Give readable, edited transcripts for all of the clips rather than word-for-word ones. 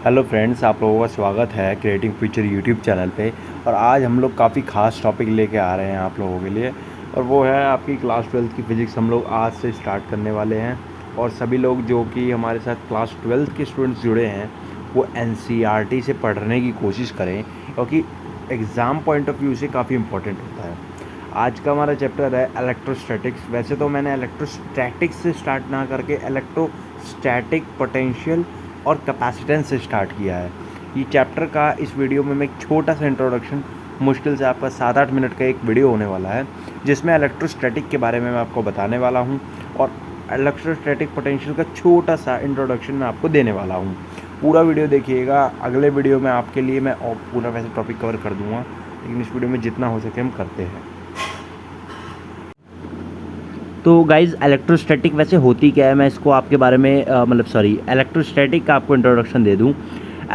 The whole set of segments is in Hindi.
हेलो फ्रेंड्स, आप लोगों का स्वागत है क्रिएटिंग फ्यूचर यूट्यूब चैनल पे। और आज हम लोग काफ़ी ख़ास टॉपिक लेके आ रहे हैं आप लोगों के लिए, और वो है आपकी क्लास 12th की फ़िज़िक्स। हम लोग आज से स्टार्ट करने वाले हैं और सभी लोग जो कि हमारे साथ क्लास 12th के स्टूडेंट्स जुड़े हैं वो एनसीईआरटी से पढ़ने की कोशिश करें, क्योंकि एग्ज़ाम पॉइंट ऑफ व्यू से काफ़ी इंपॉर्टेंट होता है। आज का हमारा चैप्टर है इलेक्ट्रोस्टैटिक्स। वैसे तो मैंने इलेक्ट्रोस्टैटिक्स से स्टार्ट ना करके इलेक्ट्रोस्टैटिक, पोटेंशियल और कैपेसिटेंस से स्टार्ट किया है। ये चैप्टर का इस वीडियो में मैं एक छोटा सा इंट्रोडक्शन, मुश्किल से आपका 7-8 मिनट का एक वीडियो होने वाला है, जिसमें इलेक्ट्रोस्टैटिक के बारे में मैं आपको बताने वाला हूँ और इलेक्ट्रोस्टैटिक पोटेंशियल का छोटा सा इंट्रोडक्शन मैं आपको देने वाला हूँ। पूरा वीडियो देखिएगा। अगले वीडियो में आपके लिए मैं पूरा वैसे टॉपिक कवर कर दूँगा, लेकिन इस वीडियो में जितना हो सके हम करते हैं। तो गाइज़, इलेक्ट्रोस्टैटिक वैसे होती क्या है, मैं इसको आपके बारे में इलेक्ट्रोस्टैटिक का आपको इंट्रोडक्शन दे दूं।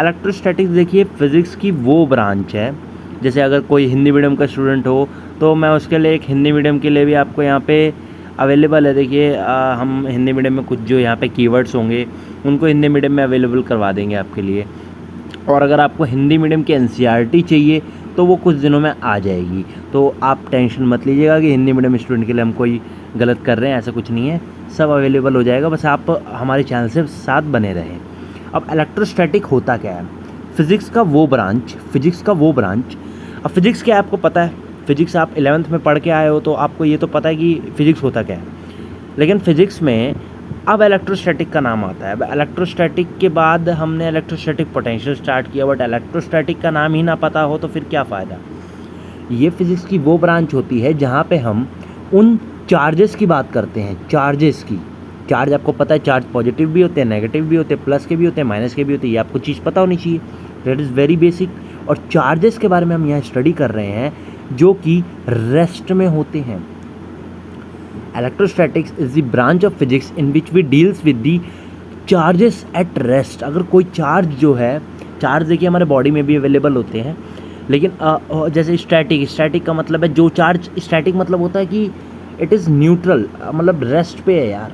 इलेक्ट्रोस्टैटिक्स देखिए फ़िज़िक्स की वो ब्रांच है, जैसे अगर कोई हिंदी मीडियम का स्टूडेंट हो तो मैं उसके लिए एक हिंदी मीडियम के लिए भी आपको यहाँ पे अवेलेबल है। देखिए हम हिंदी मीडियम में कुछ जो यहाँ पे कीवर्ड्स होंगे उनको हिंदी मीडियम में अवेलेबल करवा देंगे आपके लिए। और अगर आपको हिंदी मीडियम की एनसीईआरटी चाहिए तो वो कुछ दिनों में आ जाएगी, तो आप टेंशन मत लीजिएगा कि हिंदी मीडियम स्टूडेंट के लिए हम कोई गलत कर रहे हैं, ऐसा कुछ नहीं है। सब अवेलेबल हो जाएगा, बस आप हमारे चैनल से साथ बने रहें। अब इलेक्ट्रोस्टैटिक होता क्या है? फ़िज़िक्स का वो ब्रांच। अब फ़िज़िक्स क्या है आपको पता है, फ़िज़िक्स आप 11th में पढ़ के आए हो तो आपको ये तो पता है कि फ़िज़िक्स होता क्या है। लेकिन फ़िज़िक्स में अब इलेक्ट्रोस्टैटिक का नाम आता है। अब इलेक्ट्रोस्टैटिक के बाद हमने इलेक्ट्रोस्टैटिक पोटेंशियल स्टार्ट किया, बट इलेक्ट्रोस्टैटिक का नाम ही ना पता हो तो फिर क्या फ़ायदा। ये फ़िज़िक्स की वो ब्रांच होती है जहाँ पे हम उन चार्जेस की बात करते हैं। चार्ज आपको पता है, चार्ज पॉजिटिव भी होते हैं, नेगेटिव भी होते हैं, प्लस के भी होते हैं, माइनस के भी होते हैं। ये आपको चीज़ पता होनी चाहिए, दैट इज़ वेरी बेसिक। और चार्जेस के बारे में हम यहाँ स्टडी कर रहे हैं जो कि रेस्ट में होते हैं। Electrostatics is the branch of physics in which we deals with the charges at rest. अगर कोई चार्ज जो है, चार्ज देखिए हमारे बॉडी में भी अवेलेबल होते हैं, लेकिन जैसे स्टैटिक का मतलब है जो चार्ज, स्टैटिक मतलब होता है कि इट इज़ न्यूट्रल, मतलब रेस्ट पे है यार,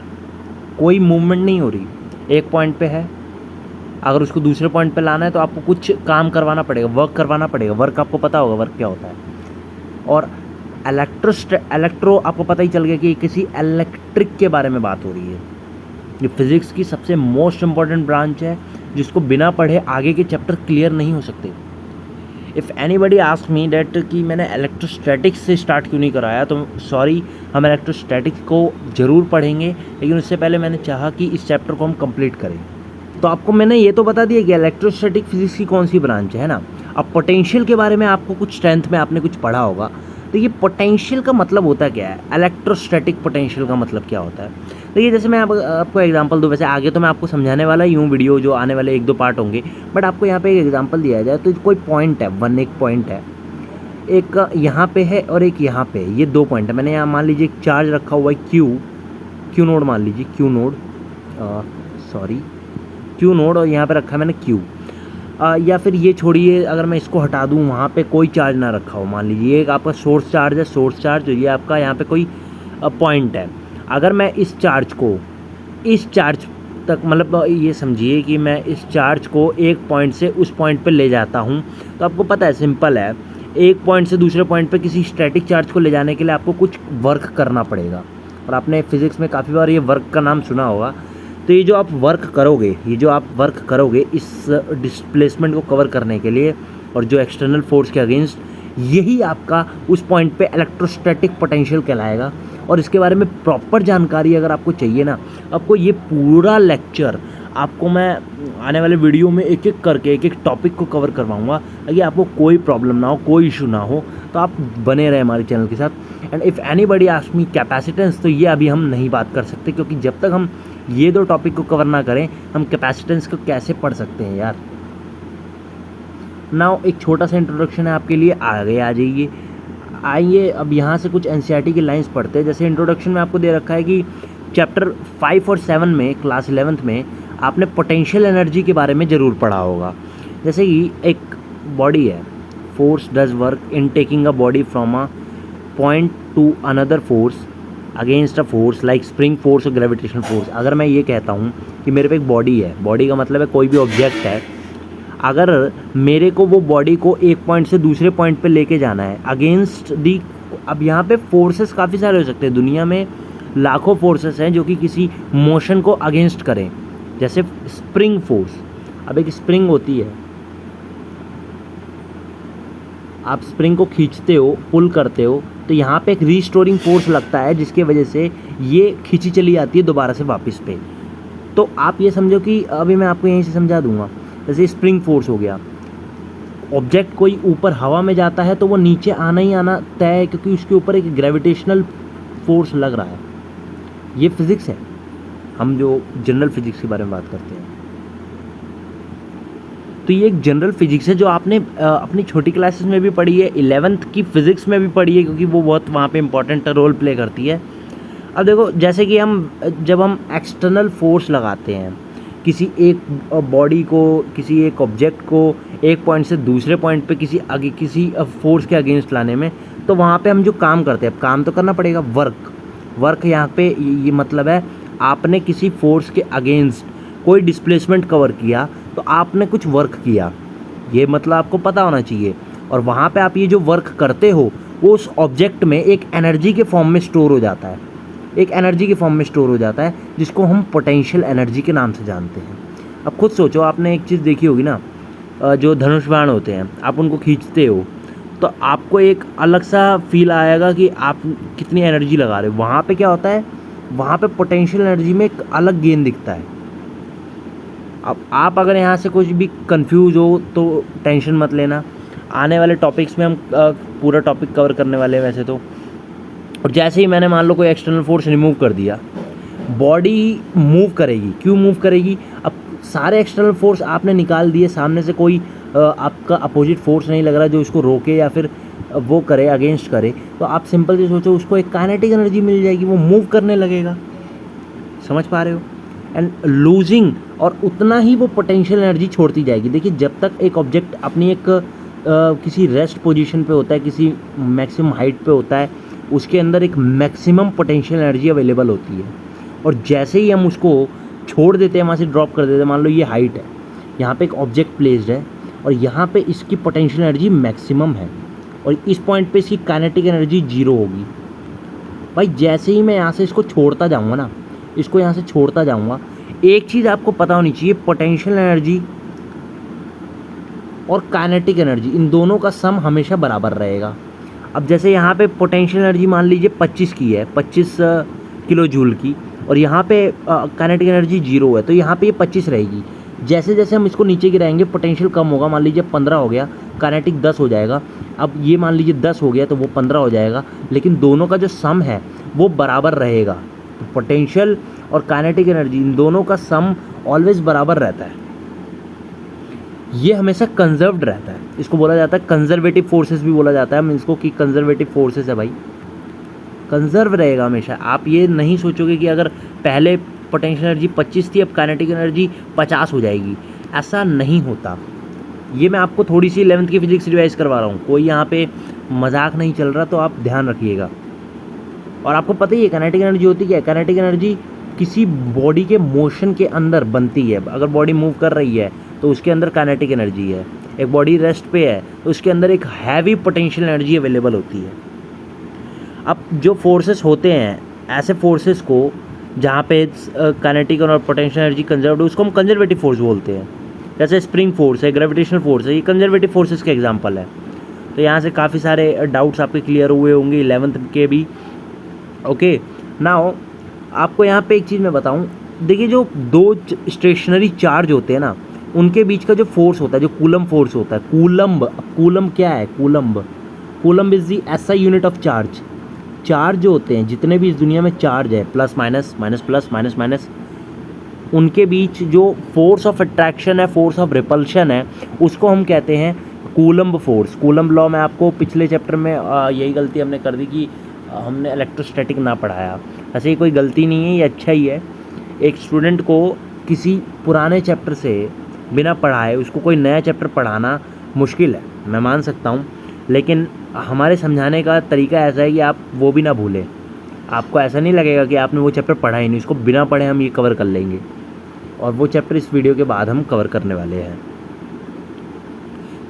कोई मूवमेंट नहीं हो रही, एक पॉइंट पे है। अगर उसको दूसरे पॉइंट पे लाना है तो आपको कुछ काम करवाना पड़ेगा, वर्क करवाना पड़ेगा। वर्क आपको पता होगा वर्क क्या होता है। और इलेक्ट्रो आपको पता ही चल गया कि किसी इलेक्ट्रिक के बारे में बात हो रही है। ये फिज़िक्स की सबसे मोस्ट इम्पॉर्टेंट ब्रांच है, जिसको बिना पढ़े आगे के चैप्टर क्लियर नहीं हो सकते। If anybody ask me that कि मैंने इलेक्ट्रोस्टैटिक्स से स्टार्ट क्यों नहीं कराया, तो सॉरी, हम इलेक्ट्रोस्टैटिक्स को ज़रूर पढ़ेंगे, लेकिन उससे पहले मैंने चाहा कि इस चैप्टर को हम कंप्लीट करें। तो आपको मैंने ये तो बता दिया कि इलेक्ट्रोस्टैटिक फिज़िक्स की कौन सी ब्रांच है ना। अब पोटेंशियल के बारे में आपको कुछ 10th में आपने कुछ पढ़ा होगा, तो ये पोटेंशियल का मतलब होता क्या है, इलेक्ट्रोस्टैटिक पोटेंशियल का मतलब क्या होता है। देखिए जैसे मैं आपको एग्जांपल दूँ, वैसे आगे तो मैं आपको समझाने वाला ही हूँ, वीडियो जो आने वाले 1-2 पार्ट होंगे, बट आपको यहाँ पे एक एग्जांपल दिया जाए तो कोई पॉइंट है, एक पॉइंट है, एक यहाँ पे है और एक यहाँ पे, ये 2 पॉइंट है। मैंने यहाँ मान लीजिए एक चार्ज रखा हुआ है क्यू नोड, मान लीजिए क्यू नोड, और यहाँ पे रखा है मैंने क्यू। या फिर ये छोड़िए, अगर मैं इसको हटा दूँ, वहाँ पे कोई चार्ज ना रखा हो, मान लीजिए एक आपका सोर्स चार्ज, ये आपका यहाँ पे कोई पॉइंट है। अगर मैं इस चार्ज तक, मतलब ये समझिए कि मैं इस चार्ज को एक पॉइंट से उस पॉइंट पे ले जाता हूँ, तो आपको पता है, सिंपल है, एक पॉइंट से दूसरे पॉइंट पे किसी स्टैटिक चार्ज को ले जाने के लिए आपको कुछ वर्क करना पड़ेगा। और आपने फिज़िक्स में काफ़ी बार ये वर्क का नाम सुना होगा। तो ये जो आप वर्क करोगे इस डिस्प्लेसमेंट को कवर करने के लिए और जो एक्सटर्नल फोर्स के अगेंस्ट, यही आपका उस पॉइंट पे इलेक्ट्रोस्टैटिक पोटेंशियल कहलाएगा। और इसके बारे में प्रॉपर जानकारी अगर आपको चाहिए ना, आपको ये पूरा लेक्चर आपको मैं आने वाले वीडियो में एक एक टॉपिक को कवर करवाऊंगा, ताकि आपको कोई प्रॉब्लम ना हो, कोई इशू ना हो। तो आप बने रहे हमारे चैनल के साथ। And if anybody ask me capacitance, तो ये अभी हम नहीं बात कर सकते, क्योंकि जब तक हम ये 2 टॉपिक को कवर ना करें, हम कैपेसिटेंस को कैसे पढ़ सकते हैं यार। नाउ एक छोटा सा इंट्रोडक्शन है आपके लिए, आगे आ जाइए। आइए अब यहाँ से कुछ एनसीईआरटी की लाइंस पढ़ते हैं। जैसे इंट्रोडक्शन में आपको दे रखा है कि चैप्टर 5 और 7 में, क्लास 11th में आपने पोटेंशियल एनर्जी के बारे में ज़रूर पढ़ा होगा। जैसे कि एक बॉडी है, force does work in taking a body from a point two another force against a force like spring force और ग्रेविटेशनल फोर्स। अगर मैं ये कहता हूँ कि मेरे पे एक बॉडी है, बॉडी का मतलब है कोई भी ऑब्जेक्ट है, अगर मेरे को वो बॉडी को एक पॉइंट से दूसरे पॉइंट पे लेके जाना है अगेंस्ट दी, अब यहाँ पे फोर्सेस काफ़ी सारे हो सकते हैं, दुनिया में लाखों फोर्सेस हैं जो कि किसी मोशन को अगेंस्ट करें, जैसे स्प्रिंग फोर्स। अब एक स्प्रिंग होती है, आप स्प्रिंग को खींचते हो, पुल करते हो, तो यहाँ पे एक रीस्टोरिंग फोर्स लगता है जिसकी वजह से ये खींची चली जाती है दोबारा से वापस पे। तो आप ये समझो कि अभी मैं आपको यहीं से समझा दूंगा, जैसे स्प्रिंग फोर्स हो गया, ऑब्जेक्ट कोई ऊपर हवा में जाता है तो वो नीचे आना ही आना तय है, क्योंकि उसके ऊपर एक ग्रेविटेशनल फोर्स लग रहा है। ये फिज़िक्स है, हम जो जनरल फिजिक्स के बारे में बात करते हैं। तो ये एक जनरल फिजिक्स है जो आपने अपनी छोटी क्लासेस में भी पढ़ी है, 11th की फिज़िक्स में भी पढ़ी है, क्योंकि वो बहुत वहाँ पे इंपॉर्टेंट रोल प्ले करती है। अब देखो, जैसे कि जब हम एक्सटर्नल फोर्स लगाते हैं किसी एक बॉडी को, किसी एक ऑब्जेक्ट को एक पॉइंट से दूसरे पॉइंट पे किसी फोर्स के अगेंस्ट लाने में, तो वहाँ पे हम जो काम करते हैं, अब काम तो करना पड़ेगा, वर्क यहाँ पे ये मतलब है आपने किसी फोर्स के अगेंस्ट कोई डिस्प्लेसमेंट कवर किया तो आपने कुछ वर्क किया, ये मतलब आपको पता होना चाहिए। और वहाँ पे आप ये जो वर्क करते हो वो उस ऑब्जेक्ट में एक एनर्जी के फॉर्म में स्टोर हो जाता है, एक एनर्जी के फॉर्म में स्टोर हो जाता है जिसको हम पोटेंशियल एनर्जी के नाम से जानते हैं। अब खुद सोचो, आपने एक चीज़ देखी होगी ना, जो धनुष बाण होते हैं, आप उनको खींचते हो तो आपको एक अलग सा फील आएगा कि आप कितनी एनर्जी लगा रहे हो। वहाँ पे क्या होता है, वहाँ पे पोटेंशियल एनर्जी में एक अलग गेन दिखता है। अब आप अगर यहाँ से कुछ भी कंफ्यूज हो तो टेंशन मत लेना, आने वाले टॉपिक्स में हम पूरा टॉपिक कवर करने वाले हैं वैसे तो। और जैसे ही मैंने मान लो कोई एक्सटर्नल फोर्स रिमूव कर दिया, बॉडी मूव करेगी। क्यों मूव करेगी? अब सारे एक्सटर्नल फोर्स आपने निकाल दिए, सामने से कोई आपका अपोजिट फोर्स नहीं लग रहा जो इसको रोके या फिर वो करे, अगेंस्ट करे, तो आप सिंपल से सोचो उसको एक काइनेटिक एनर्जी मिल जाएगी, वो मूव करने लगेगा। समझ पा रहे हो? एंड लूजिंग, और उतना ही वो पोटेंशियल एनर्जी छोड़ती जाएगी। देखिए, जब तक एक ऑब्जेक्ट अपनी एक किसी रेस्ट पोजीशन पे होता है, किसी मैक्सिमम हाइट पे होता है, उसके अंदर एक मैक्सिमम पोटेंशियल एनर्जी अवेलेबल होती है। और जैसे ही हम उसको छोड़ देते हैं, वहाँ से ड्रॉप कर देते हैं, मान लो ये हाइट है, यहाँ पे एक ऑब्जेक्ट प्लेस्ड है और यहाँ पे इसकी पोटेंशियल एनर्जी मैक्सिमम है और इस पॉइंट पे इसकी काइनेटिक एनर्जी 0 होगी। भाई जैसे ही मैं यहाँ से इसको छोड़ता जाऊँगा ना, इसको यहाँ से छोड़ता जाऊँगा, एक चीज़ आपको पता होनी चाहिए, पोटेंशियल एनर्जी और काइनेटिक एनर्जी, इन दोनों का सम हमेशा बराबर रहेगा। अब जैसे यहाँ पे पोटेंशियल एनर्जी मान लीजिए 25 की है, 25 किलो जूल की, और यहाँ पे काइनेटिक एनर्जी 0 है, तो यहाँ पे ये 25 रहेगी। जैसे जैसे हम इसको नीचे गिराएंगे पोटेंशियल कम होगा, मान लीजिए 15 हो गया, काइनेटिक 10 हो जाएगा। अब ये मान लीजिए 10 हो गया तो वो 15 हो जाएगा, लेकिन दोनों का जो सम है वो बराबर रहेगा। तो पोटेंशियल और काइनेटिक एनर्जी, इन दोनों का सम ऑलवेज बराबर रहता है, ये हमेशा कंजर्व्ड रहता है। इसको बोला जाता है कंजर्वेटिव फोर्सेस भी बोला जाता है, मीन्स को कि कंजर्वेटिव फोर्सेस है भाई, कंजर्व रहेगा हमेशा। आप ये नहीं सोचोगे कि अगर पहले पोटेंशियल एनर्जी 25 थी अब काइनेटिक एनर्जी 50 हो जाएगी, ऐसा नहीं होता। ये मैं आपको थोड़ी सी 11th की फिजिक्स रिवाइज करवा रहा हूँ, कोई यहाँ पे मजाक नहीं चल रहा, तो आप ध्यान रखिएगा। और आपको पता ही है काइनेटिक एनर्जी होती क्या है? काइनेटिक एनर्जी किसी बॉडी के मोशन के अंदर बनती है। अगर बॉडी मूव कर रही है तो उसके अंदर काइनेटिक एनर्जी है, एक बॉडी रेस्ट पे है तो उसके अंदर एक हैवी पोटेंशियल एनर्जी अवेलेबल होती है। अब जो फोर्सेस होते हैं, ऐसे फोर्सेस को जहाँ पे काइनेटिक और पोटेंशियल एनर्जी कंजर्व्ड है, उसको हम कंजर्वेटिव फोर्स बोलते हैं। जैसे स्प्रिंग फोर्स है, ग्रेविटेशनल फोर्स है, ये कंजर्वेटिव फोर्सेस के एग्जांपल है। तो यहाँ से काफ़ी सारे डाउट्स आपके क्लियर हुए होंगे 11th के भी। ओके, नाउ आपको यहाँ पे एक चीज़ मैं बताऊँ, देखिए जो दो स्टेशनरी चार्ज होते हैं ना, उनके बीच का जो फोर्स होता है, जो कूलम फोर्स होता है, कूलम क्या है? Coulomb is the SI unit of charge. Charge जो होते हैं, जितने भी इस दुनिया में चार्ज है, plus minus, minus plus, minus minus, उनके बीच जो फोर्स ऑफ अट्रैक्शन है, फोर्स ऑफ रिपल्शन है, उसको हम कहते हैं कूलम्ब फोर्स। कूलम्ब लॉ में आपको पिछले चैप्टर में यही गलती हमने कर दी कि हमने इलेक्ट्रोस्टैटिक ना पढ़ाया। ऐसे ही कोई गलती नहीं है, ये अच्छा ही है। एक स्टूडेंट को किसी पुराने चैप्टर से बिना पढ़ाए उसको कोई नया चैप्टर पढ़ाना मुश्किल है, मैं मान सकता हूँ, लेकिन हमारे समझाने का तरीका ऐसा है कि आप वो भी ना भूलें। आपको ऐसा नहीं लगेगा कि आपने वो चैप्टर पढ़ा ही नहीं, उसको बिना पढ़े हम ये कवर कर लेंगे, और वो चैप्टर इस वीडियो के बाद हम कवर करने वाले हैं।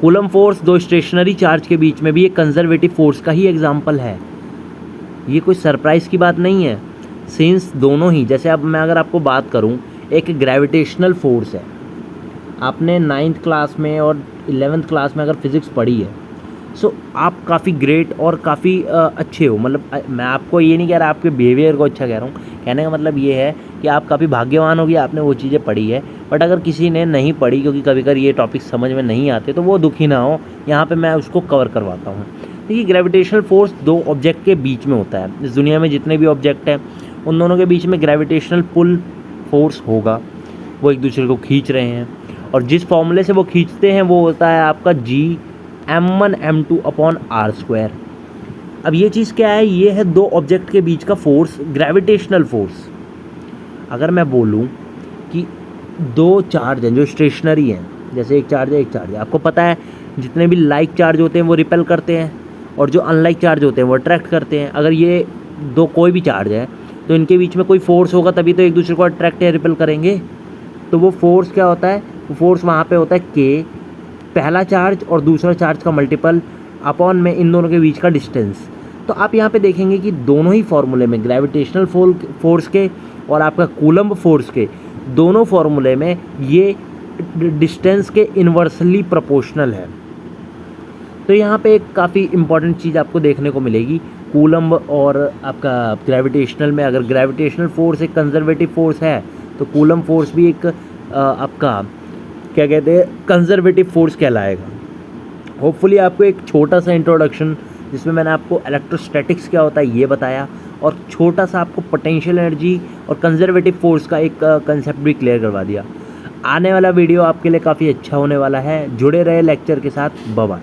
कूलम फोर्स दो स्टेशनरी चार्ज के बीच में भी एक कंजर्वेटिव फोर्स का ही एग्जाम्पल है। ये कोई सरप्राइज़ की बात नहीं है, सिंस दोनों ही, जैसे अब मैं अगर आपको बात करूं, एक ग्रेविटेशनल फोर्स है। आपने 9th क्लास में और 11th क्लास में अगर फिज़िक्स पढ़ी है, सो आप काफ़ी ग्रेट और काफ़ी अच्छे हो। मतलब मैं आपको ये नहीं कह रहा आपके बिहेवियर को अच्छा कह रहा हूँ, कहने का मतलब ये है कि आप काफ़ी भाग्यवान हो कि आपने वो चीज़ें पढ़ी है। बट अगर किसी ने नहीं पढ़ी, क्योंकि कभी कभी ये टॉपिक समझ में नहीं आते, तो वो दुखी ना हो, यहाँ पे मैं उसको कवर करवाता हूँ। देखिए, ग्रेविटेशनल फोर्स दो ऑब्जेक्ट के बीच में होता है। इस दुनिया में जितने भी ऑब्जेक्ट हैं उन दोनों के बीच में ग्रेविटेशनल पुल फोर्स होगा, वो एक दूसरे को खींच रहे हैं, और जिस फॉर्मूले से वो खींचते हैं वो होता है आपका G(m1m2/r²). अब ये चीज़ क्या है, ये है दो ऑब्जेक्ट के बीच का फोर्स, ग्रेविटेशनल फोर्स। अगर मैं बोलूँ कि दो चार्ज हैं जो स्टेशनरी हैं, जैसे एक चार्ज है एक चार्ज है, आपको पता है जितने भी लाइक चार्ज होते हैं वो रिपेल करते हैं, और जो अनलाइक चार्ज होते हैं वो अट्रैक्ट करते हैं। अगर ये दो कोई भी चार्ज है तो इनके बीच में कोई फोर्स होगा, तभी तो एक दूसरे को अट्रैक्ट या रिपेल करेंगे। तो वो फोर्स क्या होता है, वो फोर्स वहाँ पे होता है K, पहला चार्ज और दूसरा चार्ज का मल्टीपल अपॉन में इन दोनों के बीच का डिस्टेंस। तो आप यहाँ पे देखेंगे कि दोनों ही फार्मूले में, ग्रेविटेशनल फोर्स के और आपका कूलम्ब फोर्स के, दोनों फार्मूले में ये डिस्टेंस के इन्वर्सली प्रोपोर्शनल है। तो यहाँ पे एक काफ़ी इंपॉर्टेंट चीज़ आपको देखने को मिलेगी कूलम्ब और आपका ग्रेविटेशनल में। अगर ग्रेविटेशनल फोर्स एक कंजर्वेटिव फोर्स है तो कूलम्ब फोर्स भी एक आपका क्या कहते हैं, कंजर्वेटिव फोर्स कहलाएगा। होपफुली आपको एक छोटा सा इंट्रोडक्शन, जिसमें मैंने आपको इलेक्ट्रोस्टैटिक्स क्या होता है ये बताया, और छोटा सा आपको पोटेंशियल एनर्जी और कंजर्वेटिव फोर्स का एक कंसेप्ट भी क्लियर करवा दिया। आने वाला वीडियो आपके लिए काफ़ी अच्छा होने वाला है, जुड़े रहे लेक्चर के साथ। Bye bye.